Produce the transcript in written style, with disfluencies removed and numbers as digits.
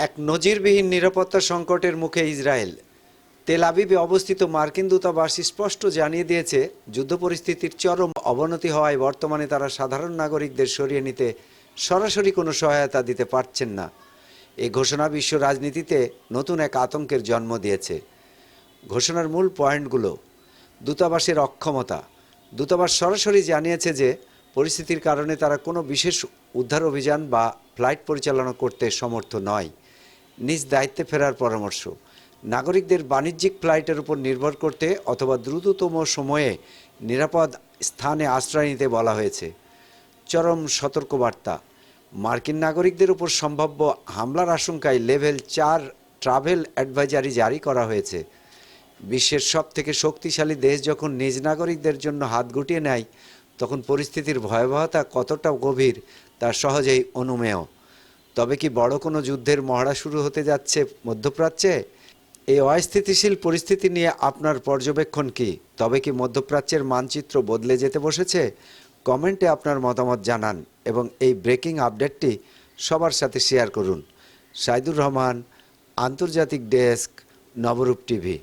এক নজিরবিহীন নিরাপত্তা সংকটের মুখে ইসরায়েল। তেল আবিবে অবস্থিত মার্কিন দূতাবাস স্পষ্ট জানিয়ে দিয়েছে, যুদ্ধ পরিস্থিতির চরম অবনতি হওয়ায় বর্তমানে তারা সাধারণ নাগরিকদের সরিয়ে নিতে সরাসরি কোনো সহায়তা দিতে পারছেন না। এই ঘোষণা বিশ্ব রাজনীতিতে নতুন এক আতঙ্কের জন্ম দিয়েছে। ঘোষণার মূল পয়েন্টগুলো: দূতাবাসের অক্ষমতা। দূতাবাস সরাসরি জানিয়েছে যে পরিস্থিতির কারণে তারা কোনো বিশেষ উদ্ধার অভিযান বা ফ্লাইট পরিচালনা করতে সমর্থ নয়। নিজ দায়িত্বে ফেরার পরামর্শ: নাগরিকদের বাণিজ্যিক ফ্লাইটের উপর নির্ভর করতে অথবা দ্রুততম সময়ে নিরাপদ স্থানে আশ্রয় নিতে বলা হয়েছে। চরম সতর্কবার্তা: মার্কিন নাগরিকদের উপর সম্ভাব্য হামলার আশঙ্কায় লেভেল 4 ট্রাভেল অ্যাডভাইজারি জারি করা হয়েছে। বিশ্বের সবথেকে শক্তিশালী দেশ যখন নিজ নাগরিকদের জন্য হাত গুটিয়ে নেয়, তখন পরিস্থিতির ভয়াবহতা কতটা গভীর তা সহজেই অনুমেয়। তবে কি বড় কোনো যুদ্ধের মহড়া শুরু হতে যাচ্ছে মধ্যপ্রাচ্যে? এই অস্থিতিশীল পরিস্থিতি নিয়ে আপনার পর্যবেক্ষণ কি? তবে কি মধ্যপ্রাচ্যের মানচিত্র বদলে যেতে বসেছে? কমেন্টে আপনার মতামত জানান এবং এই ব্রেকিং আপডেটটি সবার সাথে শেয়ার করুন। সাইদুর রহমান, আন্তর্জাতিক ডেস্ক, নবরূপ টিভি।